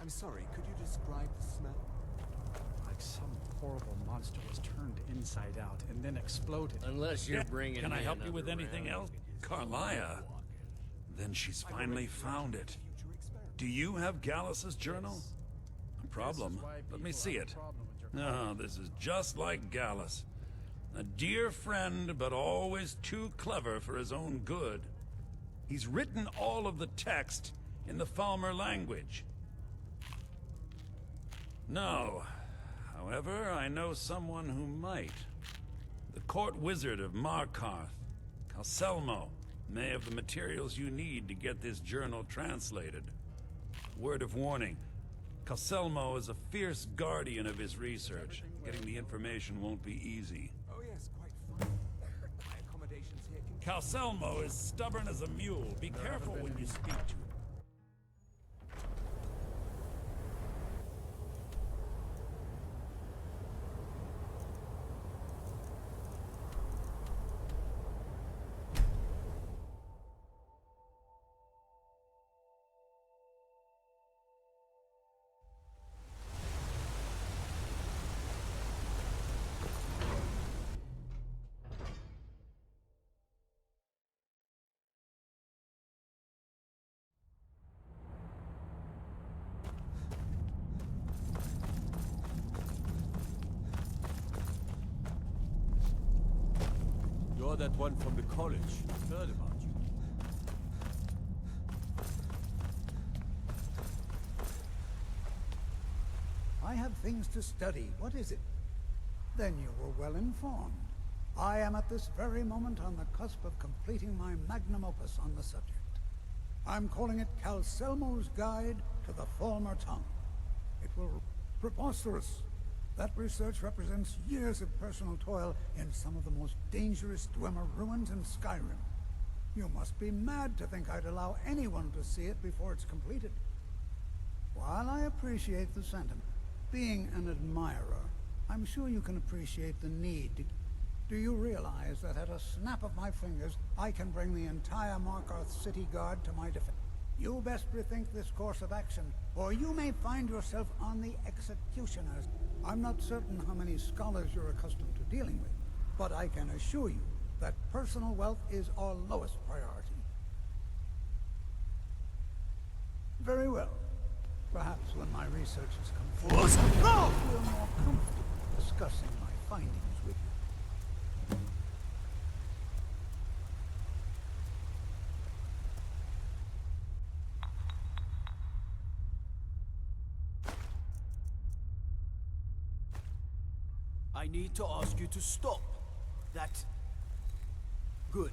I'm sorry, could you describe the smell? Like some horrible monster was turned inside out and then exploded. Unless you're bringing. Can I me help you with another anything round. else? Carlia. Then she's finally found it. Do you have Gallus's journal? A problem? Let me see it. No, this is just like Gallus. A dear friend, but always too clever for his own good. He's written all of the text in the Falmer language. No. However, I know someone who might. The court wizard of Markarth, Calselmo, may have the materials you need to get this journal translated. Word of warning. Calselmo is a fierce guardian of his research. Getting the information won't be easy. Oh yes, quite fine. My accommodations here can... Calselmo is stubborn as a mule. Be careful when you speak to him. You're that one from the college. Heard about you. I have things to study. What is it? Then you were well informed. I am at this very moment on the cusp of completing my magnum opus on the subject. I'm calling it Calselmo's Guide to the Falmer Tongue. It will... Preposterous! That research represents years of personal toil in some of the most dangerous Dwemer ruins in Skyrim. You must be mad to think I'd allow anyone to see it before it's completed. While I appreciate the sentiment, being an admirer, I'm sure you can appreciate the need to... Do you realize that at a snap of my fingers, I can bring the entire Markarth City Guard to my defense? You best rethink this course of action, or you may find yourself on the executioners. I'm not certain how many scholars you're accustomed to dealing with, but I can assure you that personal wealth is our lowest priority. Very well. Perhaps when my research has come forward, I'll feel more comfortable discussing my findings with you. I need to ask you to stop. That... Good.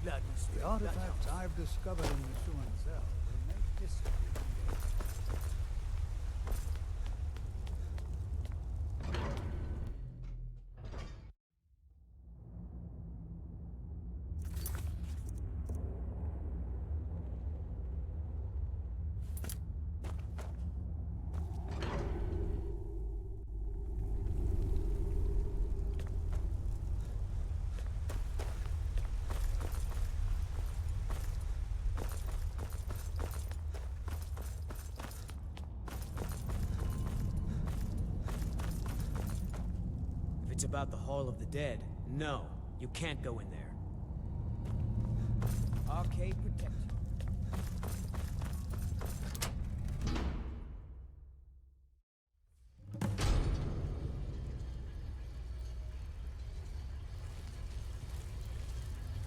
Glad we stood. The artifacts I've discovered in the Suan will make this... It's about the Hall of the Dead. No, you can't go in there. Arcade protect you.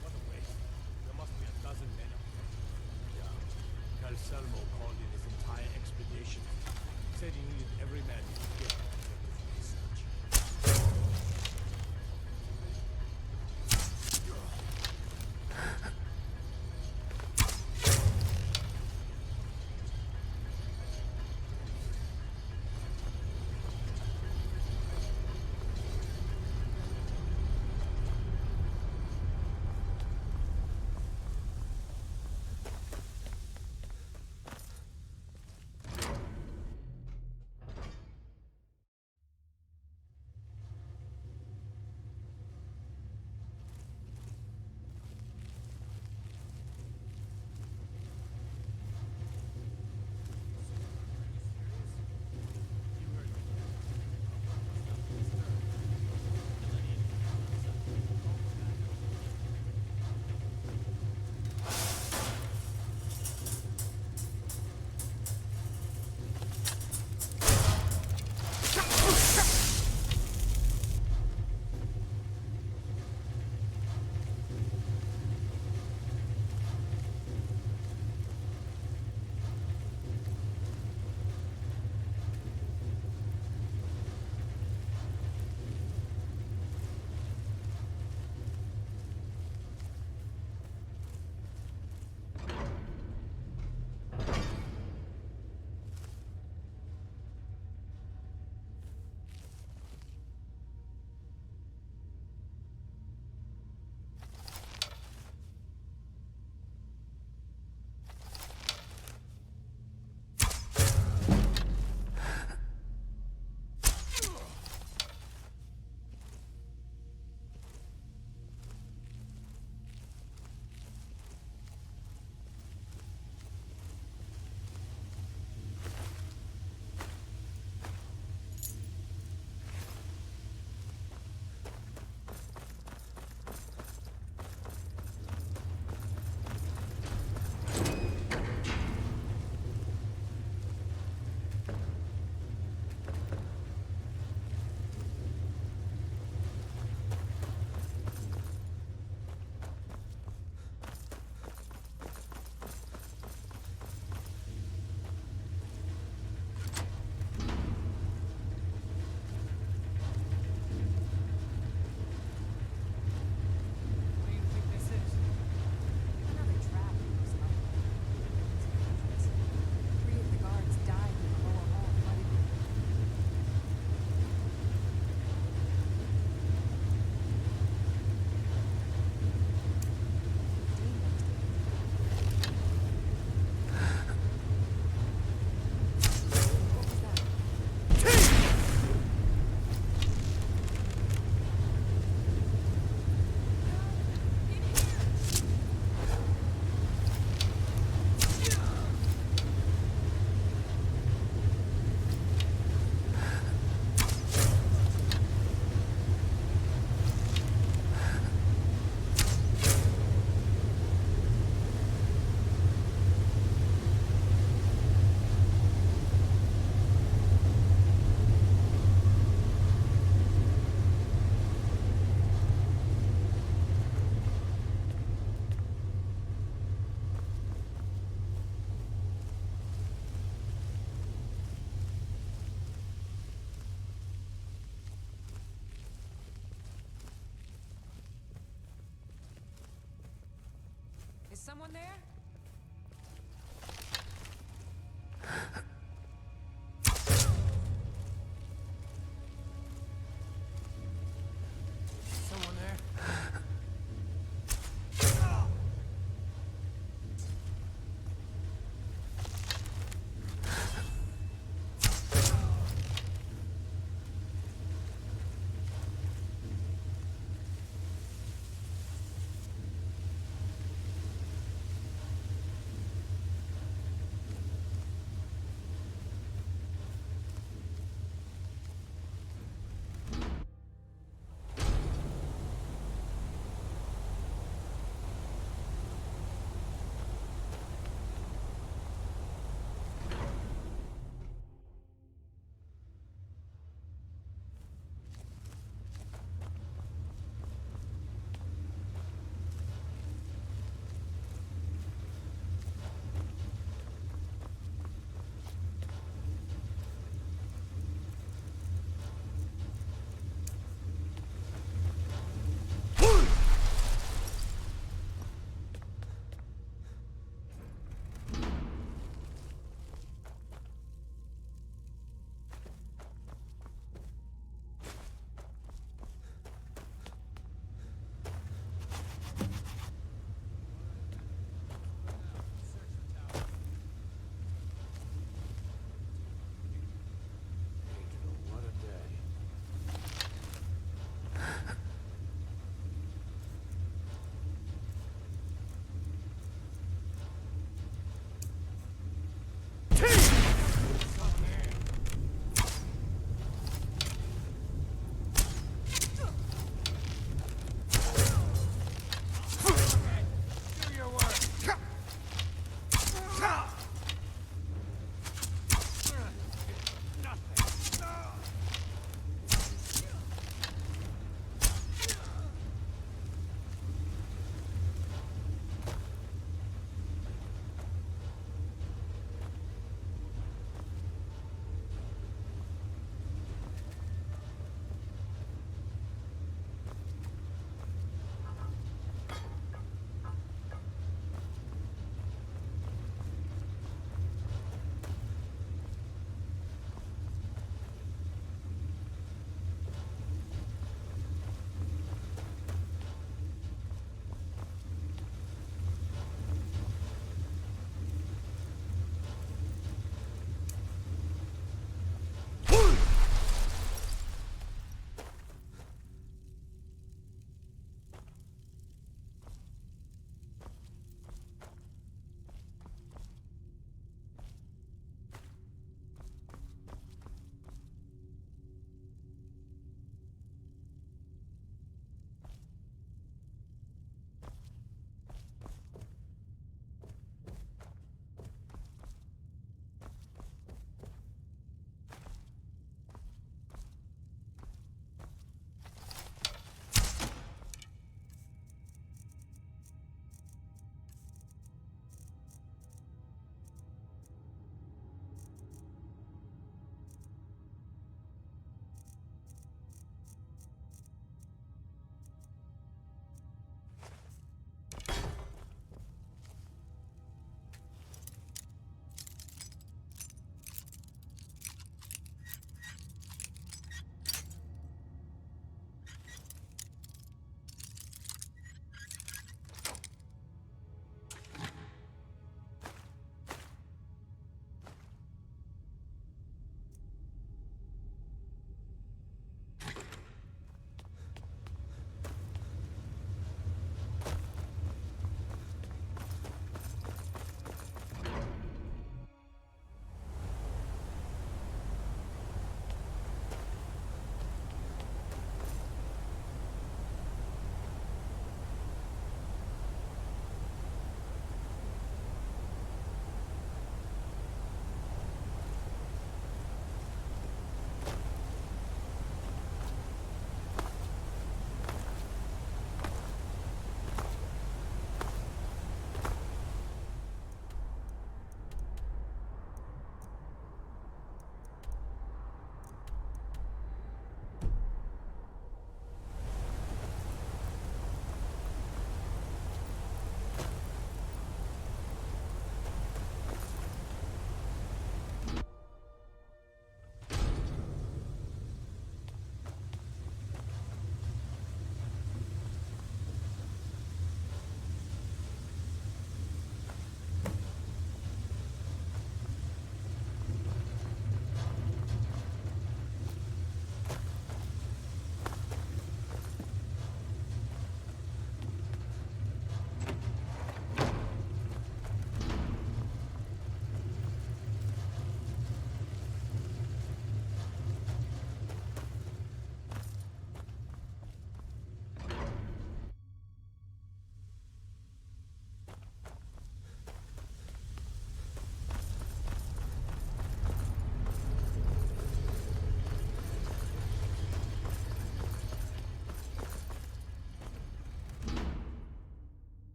What a waste. There must be a dozen men up there. Yeah. Calselmo called in his entire expedition. Said he needed every man he could get to effective research. Someone there? Someone there?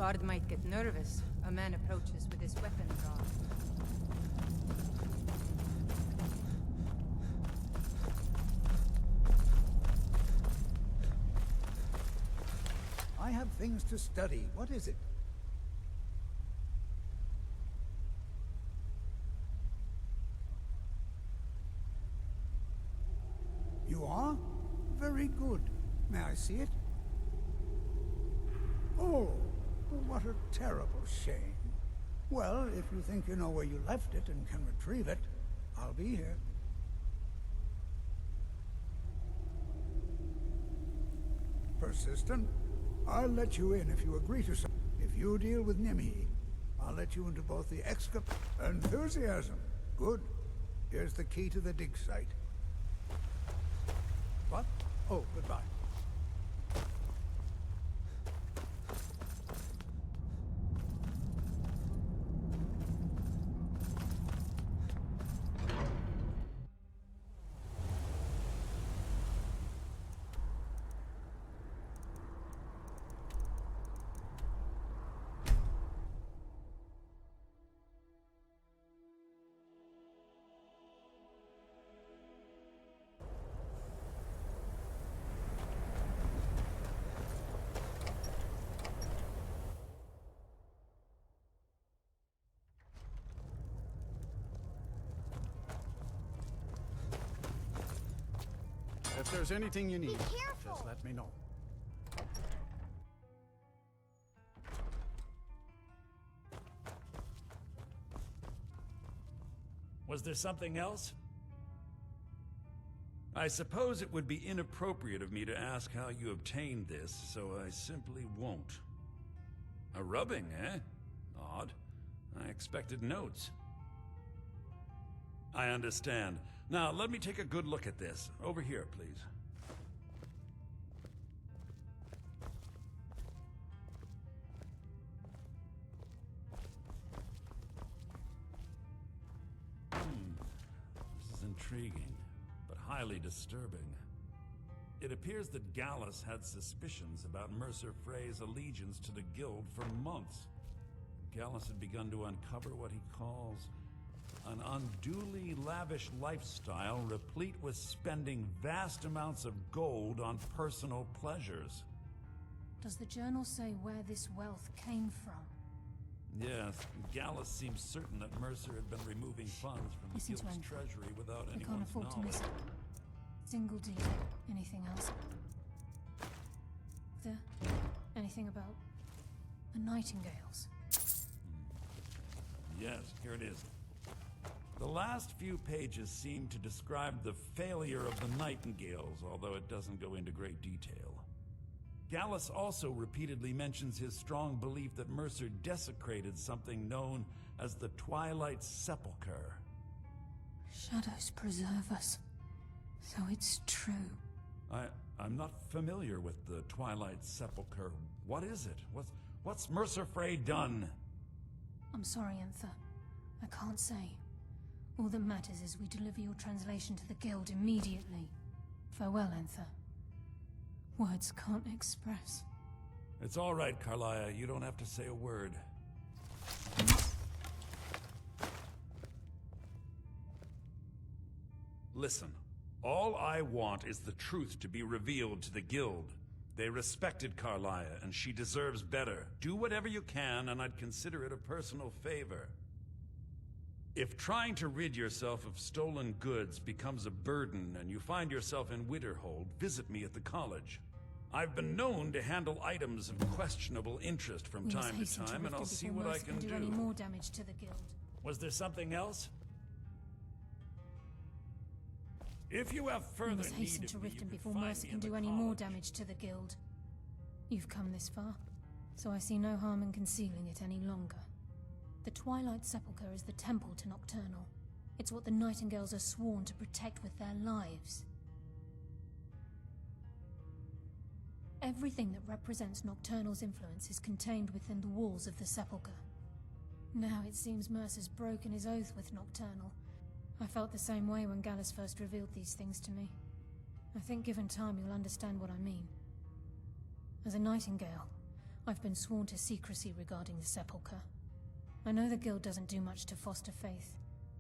Guard might get nervous. A man approaches with his weapon drawn. I have things to study. What is it? You are? Very good. May I see it? Oh, what a terrible shame. Well, if you think you know where you left it and can retrieve it, I'll be here. Persistent? I'll let you in if you agree to something. If you deal with Nimhi, I'll let you into both the excap... Enthusiasm. Good. Here's the key to the dig site. What? Oh, goodbye. If there's anything you need, careful. just let me know. Was there something else? I suppose it would be inappropriate of me to ask how you obtained this, so I simply won't. A rubbing, eh? Odd. I expected notes. I understand. Now, let me take a good look at this. Over here, please. This is intriguing, but highly disturbing. It appears that Gallus had suspicions about Mercer Frey's allegiance to the Guild for months. Gallus had begun to uncover what he calls an unduly lavish lifestyle replete with spending vast amounts of gold on personal pleasures. Does the journal say where this wealth came from? Yes, Gallus seems certain that Mercer had been removing funds from the Listen to Guild's him. treasury without We can't anyone's afford to miss knowledge. it. Single deal. Anything else? There? Anything about the Nightingales? Yes, here it is. The last few pages seem to describe the failure of the Nightingales, although it doesn't go into great detail. Gallus also repeatedly mentions his strong belief that Mercer desecrated something known as the Twilight Sepulchre. Shadows preserve us. So it's true. I'm not familiar with the Twilight Sepulchre. What is it? What's Mercer Frey done? I'm sorry, Enther. I can't say. All that matters is we deliver your translation to the Guild immediately. Farewell, Enther. Words can't express. It's all right, Carlia. You don't have to say a word. Listen, all I want is the truth to be revealed to the Guild. They respected Carlia, and she deserves better. Do whatever you can, and I'd consider it a personal favor. If trying to rid yourself of stolen goods becomes a burden and you find yourself in Winterhold, visit me at the college. I've been known to handle items of questionable interest from We must time to hasten time, and Riften I'll see before what I Mercer can do any more damage to the Guild. Was there something else? If you have We further must hasten need to of me, you Riften can before find Mercer me can in the do any more college. damage to the Guild. You've come this far, so I see no harm in concealing it any longer. The Twilight Sepulchre is the temple to Nocturnal. It's what the Nightingales are sworn to protect with their lives. Everything that represents Nocturnal's influence is contained within the walls of the Sepulchre. Now it seems Mercer's broken his oath with Nocturnal. I felt the same way when Gallus first revealed these things to me. I think given time you'll understand what I mean. As a Nightingale, I've been sworn to secrecy regarding the sepulchre. I know the Guild doesn't do much to foster faith,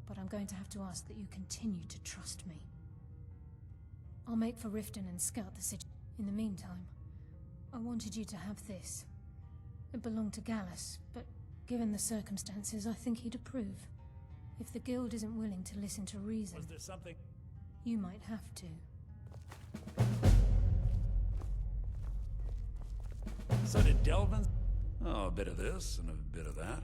but I'm going to have to ask that you continue to trust me. I'll make for Riften and scout the city. In the meantime, I wanted you to have this. It belonged to Gallus, but given the circumstances, I think he'd approve. If the Guild isn't willing to listen to reason, Was there something? you might have to. So did Delvin? Oh, a bit of this and a bit of that.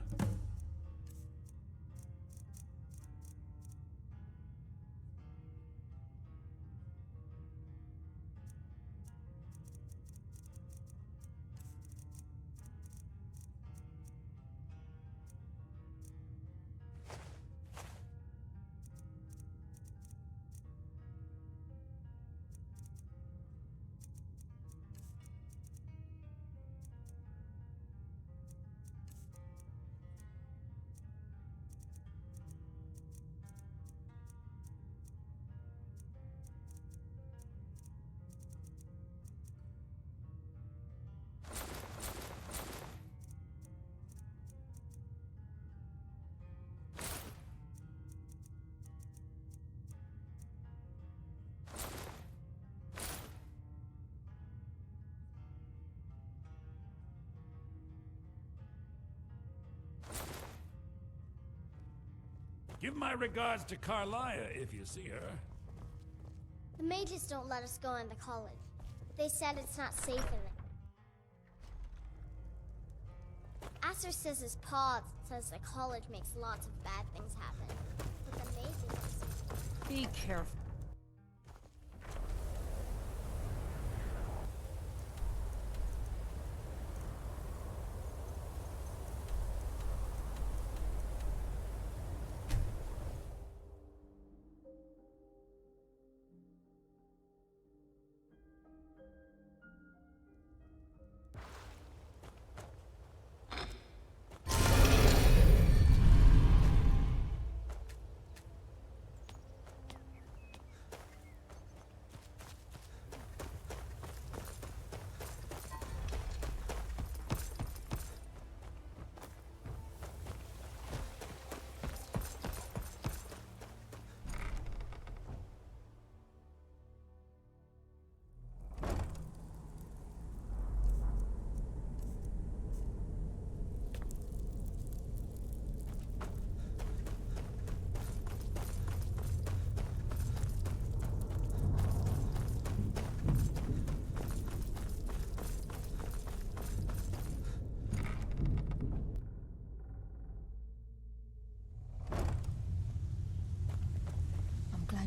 Give my regards to Carlia if you see her. The mages don't let us go into college. They said it's not safe in there. Aster says his paw says the college makes lots of bad things happen. But the mages... Be careful.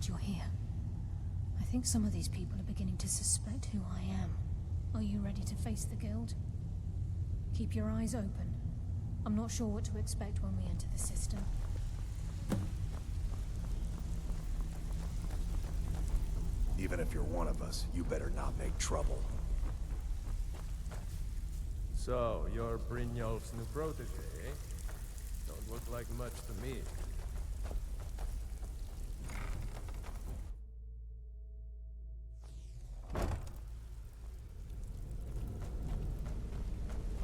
You're here. I think some of these people are beginning to suspect who I am. Are you ready to face the Guild? Keep your eyes open. I'm not sure what to expect when we enter the system. Even if you're one of us, you better not make trouble. So, you're Brynjolf's new protege, eh? Don't look like much to me.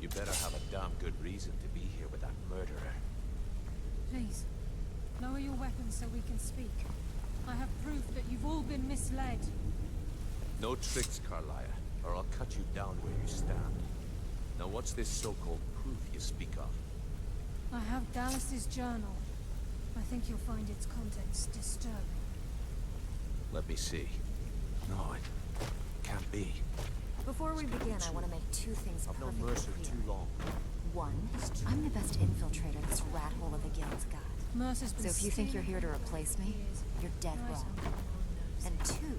You better have a damn good reason to be here with that murderer. Please, lower your weapons so we can speak. I have proof that you've all been misled. No tricks, Carlia, or I'll cut you down where you stand. Now what's this so-called proof you speak of? I have Gallus's journal. I think you'll find its contents disturbing. Let me see. No, it can't be. Before we begin, I want to make two things I've known perfectly Mercer clear. too long. One, I'm the best infiltrator this rat hole of a guild's got. Mercer's been So if you think you're here to replace me, you're dead wrong. And two,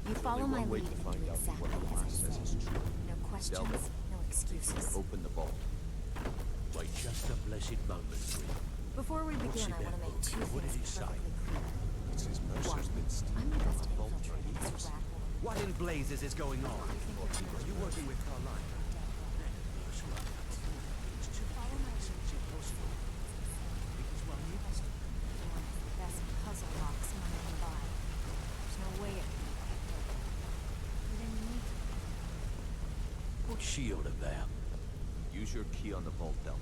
you follow my Only one way lead to and find do out exactly what the as I man says say. is true. No questions, Delvin, no excuses. Open the vault. Wait just a blessed moment, Bryn. Before we begin, I want to make two What did things he say? perfectly clear. It says One, Mercer's been I'm the best vault for infiltrator this years. rat hole. What in blazes is going on? Are you working with Carlia? Follow my lead. One of the best puzzle locks money can buy. There's no way it can be better. What's she on about? You Use your key on the vault, Delvin.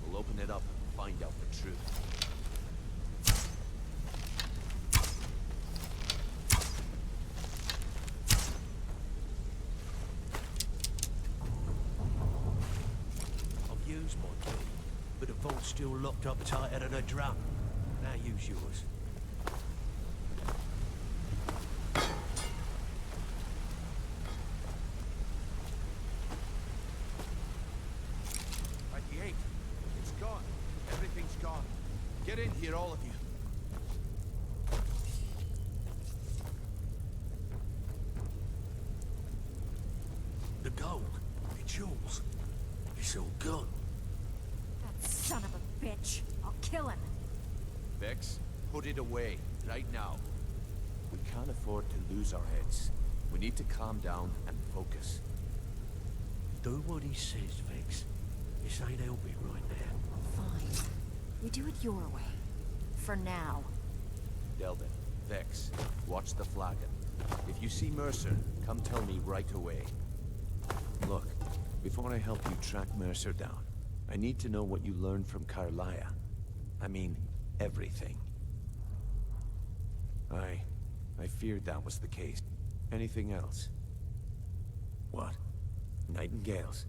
We'll open it up and find out the truth. I've used my key, but the vault's still locked up tighter than a drum. Now use yours. At the 8. It's gone. Everything's gone. Get in here, all of you. The gold. It's yours. It's all gone. That son of a bitch. I'll kill him. Vex, put it away, right now. We can't afford to lose our heads. We need to calm down and focus. Do what he says, Vex. This ain't helping right now. Fine. We do it your way. For now. Delvin, Vex, watch the flagon. If you see Mercer, come tell me right away. Look, before I help you track Mercer down, I need to know what you learned from Carlia. I mean, everything. I feared that was the case. Anything else? What? Nightingales?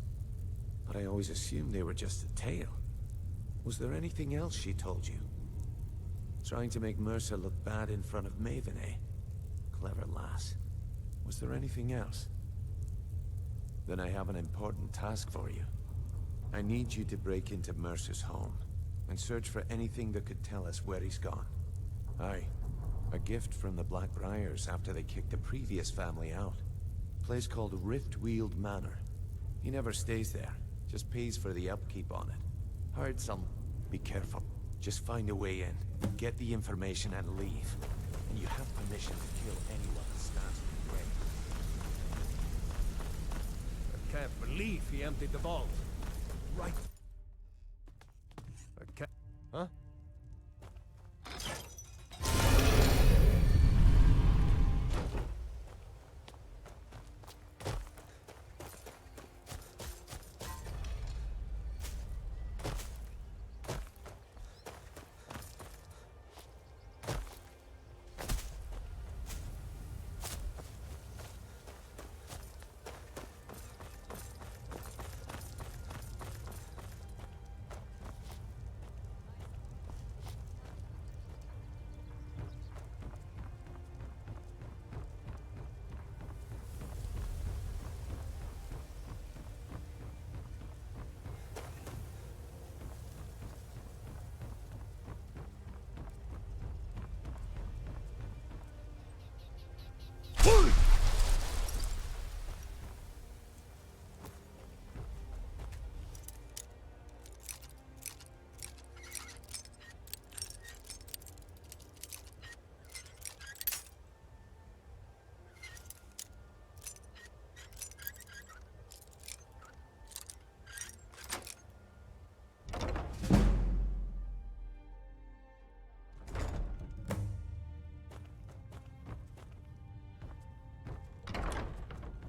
But I always assumed they were just a tale. Was there anything else she told you? Trying to make Mercer look bad in front of Maven, eh? Clever lass. Was there anything else? Then I have an important task for you. I need you to break into Mercer's home and search for anything that could tell us where he's gone. Aye, a gift from the Blackbriars after they kicked the previous family out. Place called Riftweald Manor. He never stays there, just pays for the upkeep on it. Heard some. Be careful. Just find a way in, get the information and leave. And you have permission to kill anyone that stands in your way. I can't believe he emptied the vault. Right. I can't... Huh?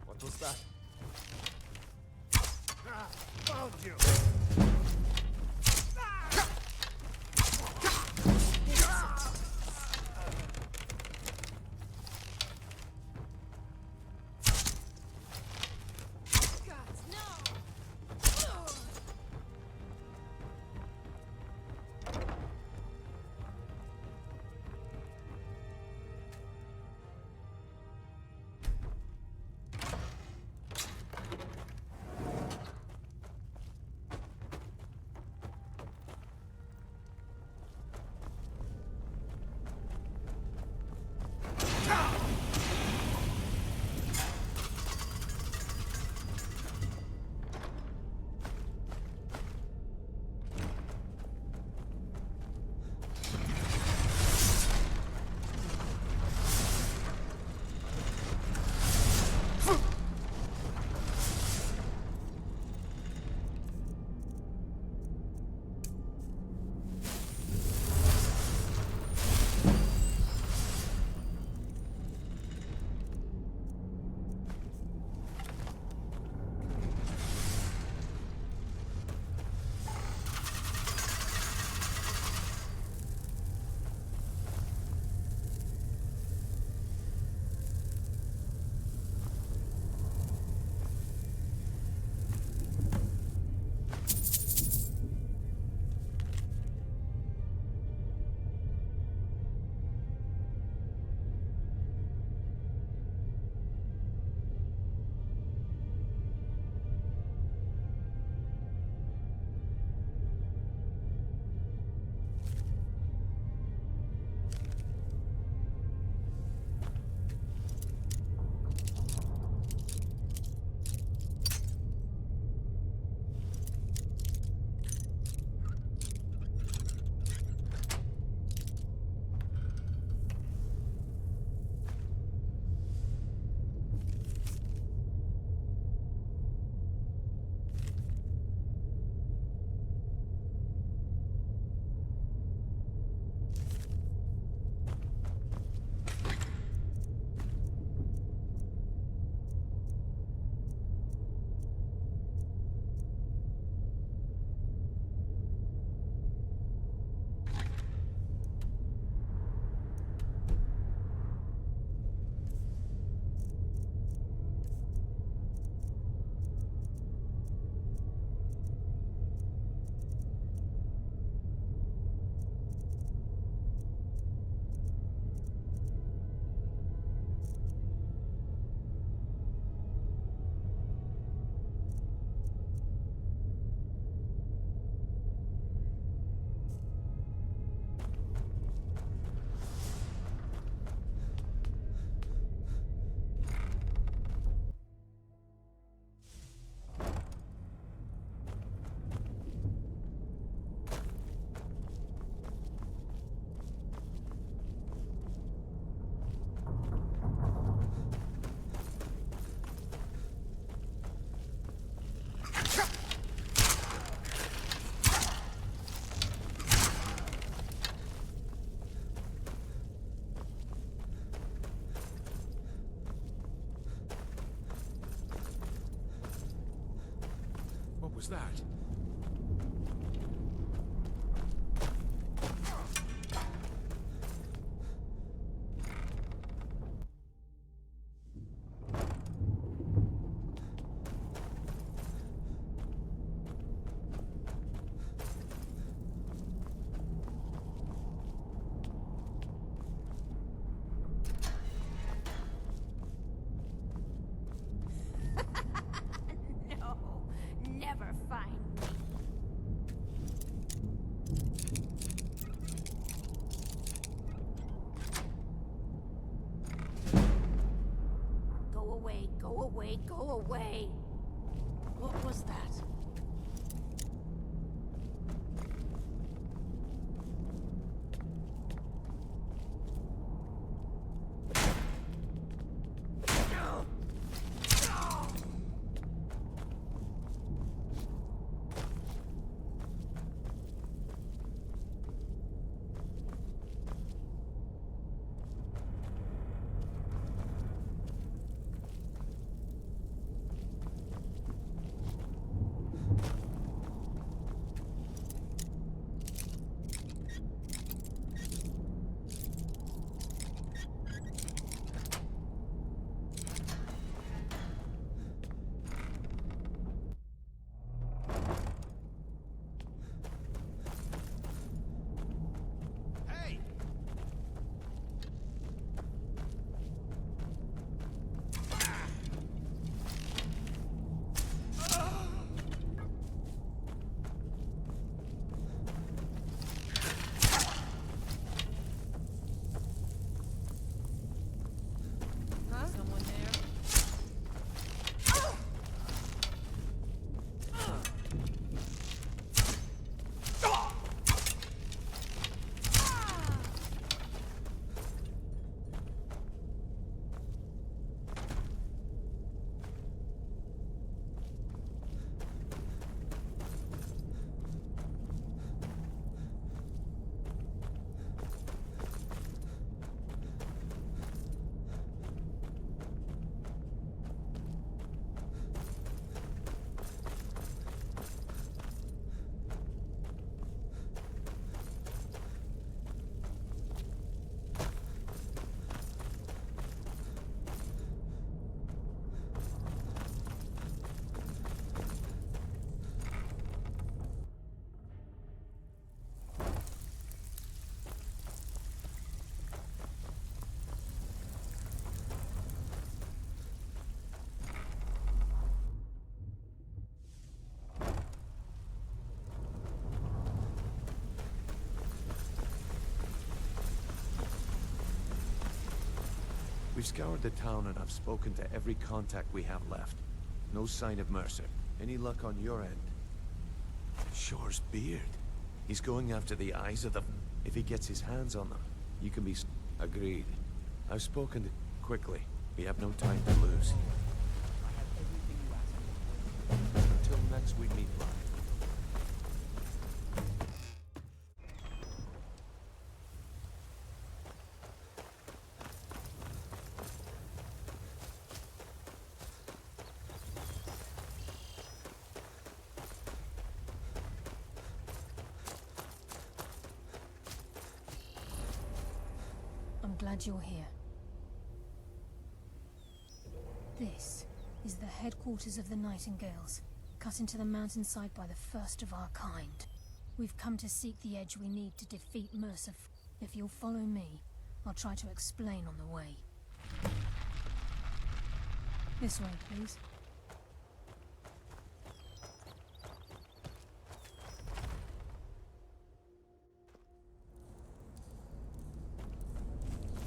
What was that? Ah, found you! was that? No, never find me. Go away, go away, go away. What was that? Hey! Huh? Someone there? We've scoured the town and I've spoken to every contact we have left. No sign of Mercer. Any luck on your end? Shore's beard. He's going after the eyes of the... If he gets his hands on them, you can be... Agreed. I've spoken to... Quickly. We have no time to lose. I have everything you asked for. Until next we meet, Ryan. I'm glad you're here. This is the headquarters of the Nightingales, cut into the mountainside by the first of our kind. We've come to seek the edge we need to defeat Mercer. If you'll follow me, I'll try to explain on the way. This way, please.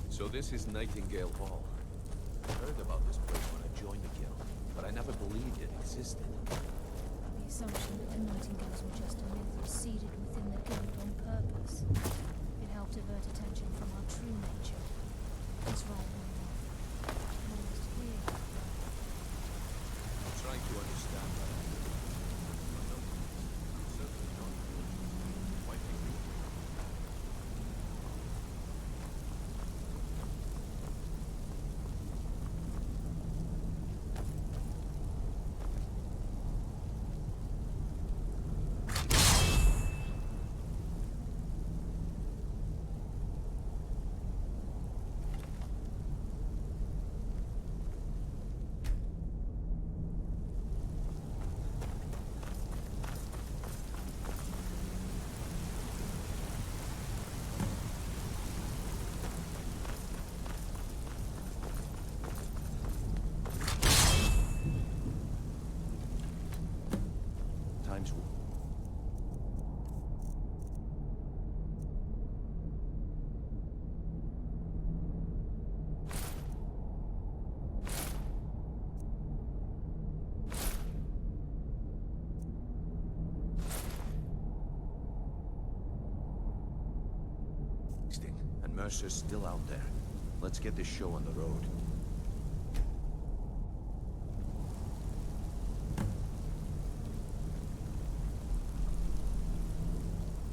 So this is Nightingale Hall. I heard about this place when I joined the guild, but I never believed it existed. The assumption that the Nightingales were just a myth was seeded within the guild on purpose. It helped divert attention from our true nature. It's right on off. Almost here. I'm trying to understand that. But no, certainly not good. Why think we... Mercer's still out there. Let's get this show on the road.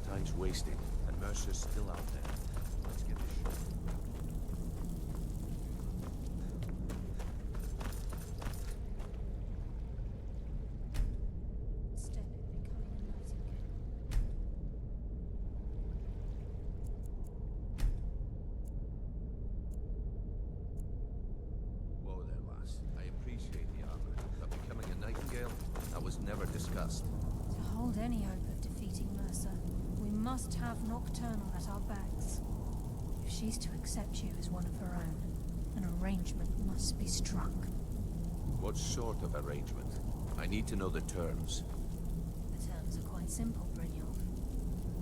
Time's wasting, and Mercer's still out there. Let's get this show. Instead of becoming a nightingale. Whoa there, lass. I appreciate the armor, but becoming a nightingale? That was never discussed. To hold any hope of defeating Mercer, we must have Nocturnal at our backs. If she's to accept you as one of her own, an arrangement must be struck. What sort of arrangement? I need to know the terms. The terms are quite simple, Brynjolf.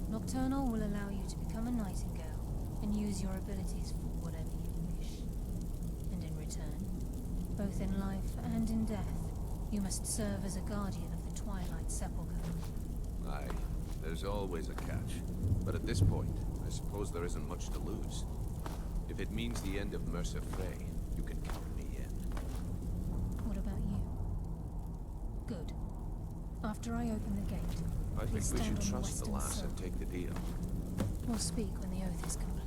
Nocturnal will allow you to become a nightingale and use your abilities for whatever you wish. And in return, both in life and in death, you must serve as a guardian of the Twilight Sepulchre. Aye, there's always a catch. But at this point, I suppose there isn't much to lose. If it means the end of Mercer Frey, you can count me in. What about you? Good. After I open the gate, I think please we stand should on the trust the western lass and slope. take the deal. We'll speak when the oath is complete.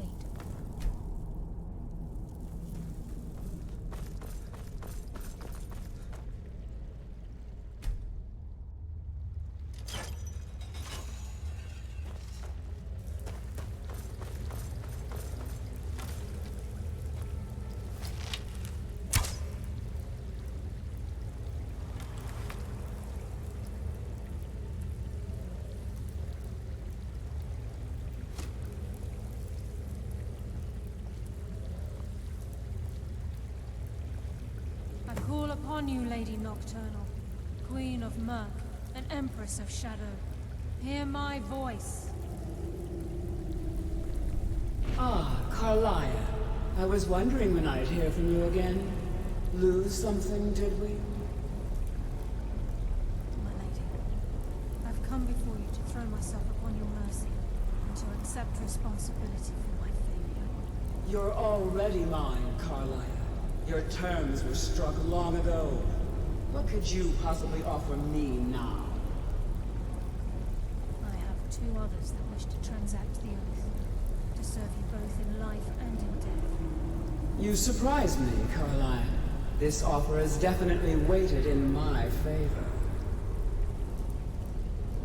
I call upon you, Lady Nocturnal, Queen of Murk and Empress of Shadow. Hear my voice. Ah, Carlia. I was wondering when I'd hear from you again. Lose something, did we? My lady, I've come before you to throw myself upon your mercy and to accept responsibility for my failure. You're already mine, Carlia. Your terms were struck long ago. What could you possibly offer me now? I have two others that wish to transact the oath, to serve you both in life and in death. You surprise me, Carlia. This offer is definitely weighted in my favor.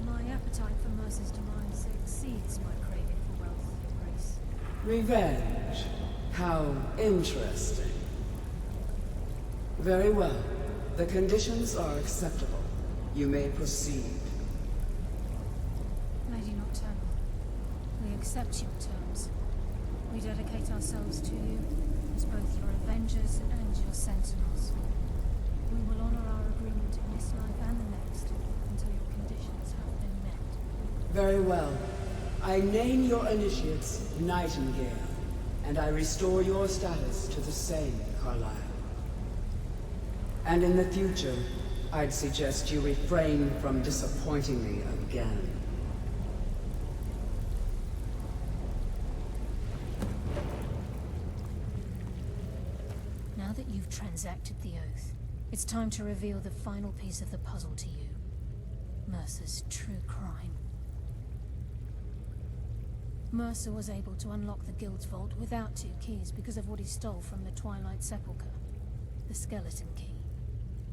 My appetite for Mercer's demise exceeds my craving for wealth and grace. Revenge. How interesting. Very well. The conditions are acceptable. You may proceed. Lady Nocturnal, we accept your terms. We dedicate ourselves to you as both your avengers and your sentinels. We will honor our agreement in this life and the next until your conditions have been met. Very well. I name your initiates Nightingale, and I restore your status to the same, Carlisle. And in the future, I'd suggest you refrain from disappointing me again. Now that you've transacted the oath, it's time to reveal the final piece of the puzzle to you. Mercer's true crime. Mercer was able to unlock the Guild's vault without 2 keys because of what he stole from the Twilight Sepulchre, the skeleton key.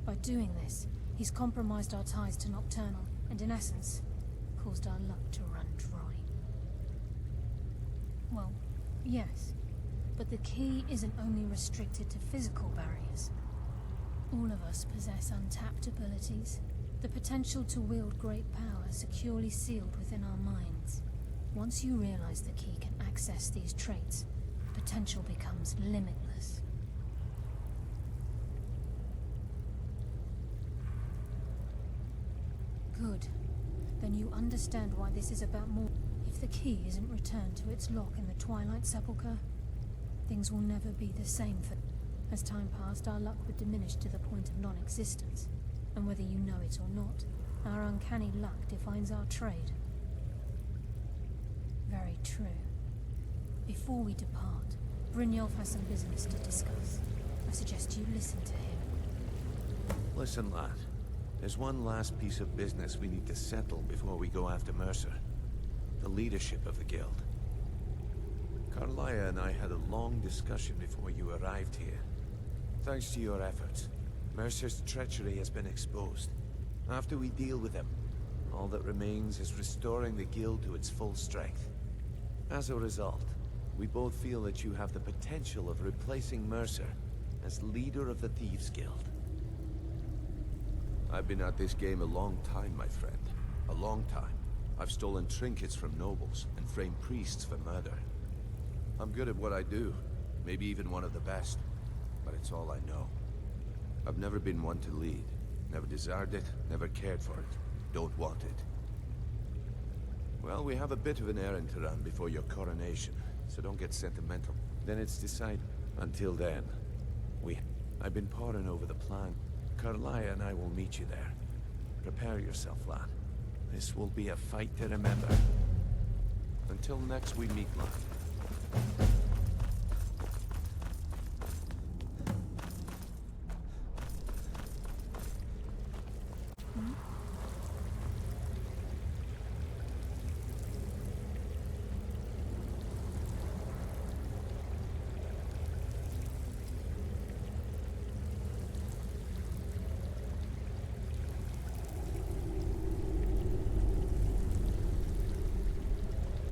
By doing this, he's compromised our ties to Nocturnal, and in essence, caused our luck to run dry. Well, yes, but the key isn't only restricted to physical barriers. All of us possess untapped abilities, the potential to wield great power securely sealed within our minds. Once you realize the key can access these traits, potential becomes limitless. Good. Then you understand why this is about more. If the key isn't returned to its lock in the Twilight Sepulchre, things will never be the same for... As time passed, our luck would diminish to the point of non-existence. And whether you know it or not, our uncanny luck defines our trade. Very true. Before we depart, Brynjolf has some business to discuss. I suggest you listen to him. Listen, lad. There's one last piece of business we need to settle before we go after Mercer. The leadership of the guild. Carlia and I had a long discussion before you arrived here. Thanks to your efforts, Mercer's treachery has been exposed. After we deal with him, all that remains is restoring the guild to its full strength. As a result, we both feel that you have the potential of replacing Mercer as leader of the Thieves' Guild. I've been at this game a long time, my friend. A long time. I've stolen trinkets from nobles and framed priests for murder. I'm good at what I do. Maybe even one of the best. But it's all I know. I've never been one to lead. Never desired it, never cared for it. Don't want it. Well, we have a bit of an errand to run before your coronation, so don't get sentimental. Then it's decided. Until then, I've been poring over the plan. Carlia and I will meet you there. Prepare yourself, lad. This will be a fight to remember. Until next we meet, lad.